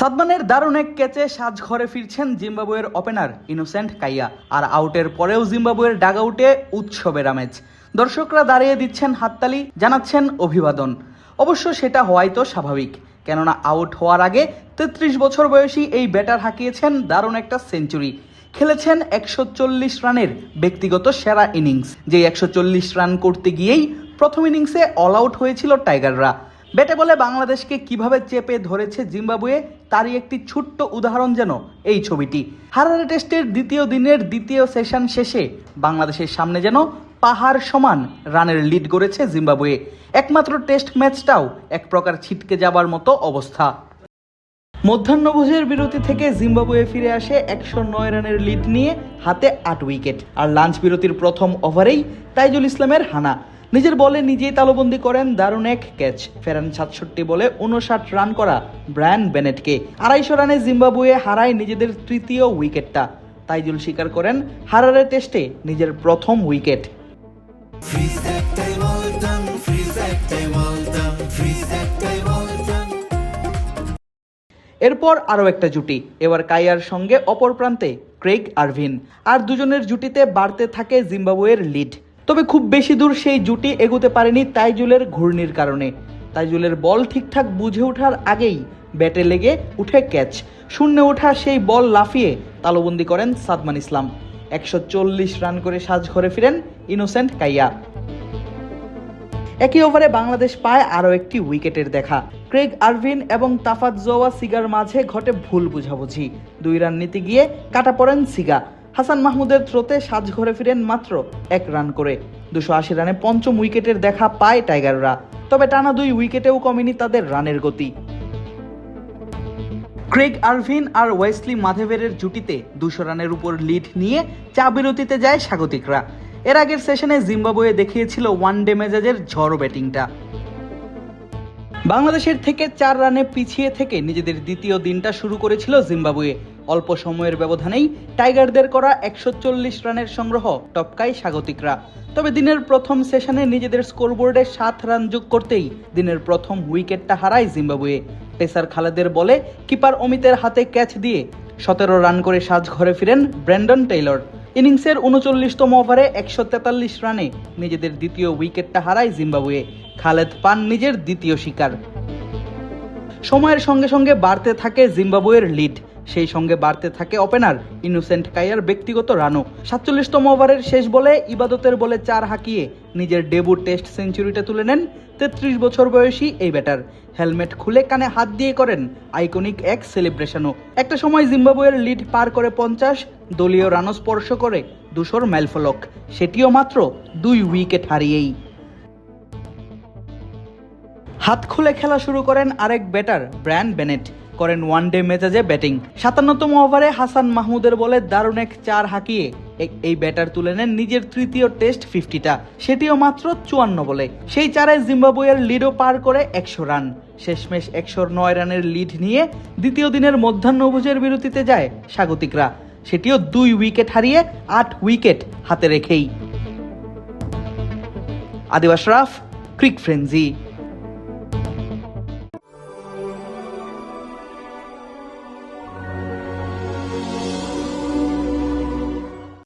সাদমানের দারুণ এক ক্যাচে সাজঘরে ফিরছেন জিম্বাবুয়ের ওপেনার ইনোসেন্ট কাইয়া। আর আউটের পরেও জিম্বাবুয়ের ডাগআউটে উৎসবের আমেজ। দর্শকরা দাঁড়িয়ে দিচ্ছেন হাততালি, জানাচ্ছেন অভিবাদন। অবশ্য সেটা হওয়াই তো স্বাভাবিক, কেননা আউট হওয়ার আগে 33 বছর বয়সী এই ব্যাটার হাঁকিয়েছেন দারুণ একটা সেঞ্চুরি। খেলেছেন 140 রানের ব্যক্তিগত সেরা ইনিংস, যে 140 রান করতে গিয়েই প্রথম ইনিংসে অল আউট হয়েছিল টাইগাররা। ব্যাটে বলে বাংলাদেশকে কিভাবে চেপে ধরেছে জিম্বাবুয়ে, তারই একটি ছোট্ট উদাহরণ যেন এই ছবিটি। হারারে টেস্টের দ্বিতীয় দিনের দ্বিতীয় সেশন শেষে বাংলাদেশের সামনে যেন পাহাড় সমান রানের লিড গড়েছে জিম্বাবুয়ে। একমাত্র টেস্ট ম্যাচটাও এক প্রকার ছিটকে যাবার মতো অবস্থা। মধ্যাহ্নভোজের বিরতি থেকে জিম্বাবুয়ে ফিরে আসে 109 রানের লিড নিয়ে, হাতে 8 উইকেট। আর লাঞ্চ বিরতির প্রথম ওভারেই তাইজুল ইসলামের হানা। নিজের বলে নিজেই তালুবন্দি করেন দারুণ এক ক্যাচ, ফেরান 67 বলে 59 রান করা ব্রায়ান বেনেটকে। 250 রানে জিম্বাবুয়ে হারায় নিজেদের তৃতীয় উইকেটটা। তাইজুল স্বীকার করেন হারারে টেস্টে নিজের প্রথম উইকেট। এরপর আরও একটা জুটি, এবার কাইয়ার সঙ্গে অপর প্রান্তে ক্রেইগ আরভিন। আর দুজনের জুটিতে বাড়তে থাকে জিম্বাবুয়ের লিড। তবে খুব বেশি দূর সেই জুটি এগোতে পারেনি তাইজুলের ঘূর্ণির কারণে। তাইজুলের বল ঠিকঠাক বুঝে ওঠার আগেই ব্যাটে লেগে উঠে ক্যাচ। শূন্যে ওঠা সেই বল লাফিয়ে তালুবন্দি করেন সাদমান ইসলাম। 140 রান করে সাজঘরে ফিরেন ইনোসেন্ট কাইয়া। একই ওভারে বাংলাদেশ পায় আরও একটি উইকেটের দেখা। ক্রেইগ আরভিন এবং তাফাতজোয়া সিগার মাঝে ঘটে ভুল বুঝাবুঝি। 2 রান নিতে গিয়ে কাটা পড়েন সিগা। হাসান মাহমুদের থ্রোতে সাজঘরে ফিরেন মাত্র 1 রান করে। 280 রানে পঞ্চম উইকেটের দেখা পায় টাইগাররা। তবে টানা 2 উইকেটেও কমেনি তাদের রানের গতি। ক্রেইগ আরভিন আর ওয়েসলি মাধেভেরের জুটিতে 200 রানের উপর লিড নিয়ে চা বিরতিতে যায় স্বাগতিকরা। এর আগের সেশনে জিম্বাবুয়ে দেখিয়েছিল ওয়ানডে মেজাজের ঝড়ো ব্যাটিংটা। বাংলাদেশের থেকে 4 রানে পিছিয়ে থেকে নিজেদের দ্বিতীয় দিনটা শুরু করেছিল জিম্বাবুয়ে। অল্প সময়ের ব্যবধানেই টাইগারদের করা 140 রানের সংগ্রহ টপকায় স্বাগতিকরা। তবে দিনের প্রথম সেশনে নিজেদের স্কোরবোর্ডে 7 রান যোগ করতেই দিনের প্রথম উইকেটটা হারায় জিম্বাবুয়ে। পেসার খালেদের বলে কিপার অমিতের হাতে ক্যাচ দিয়ে 17 রান করে সাজঘরে ফিরেন ব্র্যান্ডন টেইলর। ইনিংসের 39তম ওভারে 143 রানে নিজেদের দ্বিতীয় উইকেটটা হারায় জিম্বাবুয়ে। খালেদ পান নিজের দ্বিতীয় শিকার। সময়ের সঙ্গে সঙ্গে বাড়তে থাকে জিম্বাবুয়ের লিড, সেই সঙ্গে বাড়তে থাকে ওপেনার ইনোসেন্ট কাইয়ার ব্যক্তিগত রানও। 47তম ওভারের শেষ বলে ইবাদতের বলে 4 হাঁকিয়ে নিজের ডেবুট টেস্ট সেঞ্চুরিটা তুলে নেন 33 বছর বয়সী এই ব্যাটার। হেলমেট খুলে কানে হাত দিয়ে করেন আইকনিক এক সেলিব্রেশনও। একটা সময় জিম্বাবুয়ের লিড পার করে 50, দলীয় রানও স্পর্শ করে 200 মাইলফলক, সেটিও মাত্র 2 উইকেট হারিয়েই। হাত খুলে খেলা শুরু করেন আরেক ব্যাটার ব্রায়ান বেনেট, করেন ওয়ানডে মেজাজে ব্যাটিং। 57তম ওভারে হাসান মাহমুদের বলে দারুণ এক 4 হাঁকিয়ে এই ব্যাটার তুলে নেন নিজের তৃতীয় টেস্ট 50টা, সেটিও মাত্র 54 বলে। সেই 4-এ জিম্বাবুয়ের লিডও পার করে 100 রান। শেষমেশ 109 রানের লিড নিয়ে দ্বিতীয় দিনের মধ্যাহ্নভোজের বিরতিতে যায় স্বাগতিকরা, সেটিও 2 উইকেট হারিয়ে 8 উইকেট হাতে রেখেই। আদিব আশরাফ, ক্রিক ফ্রেঞ্জি।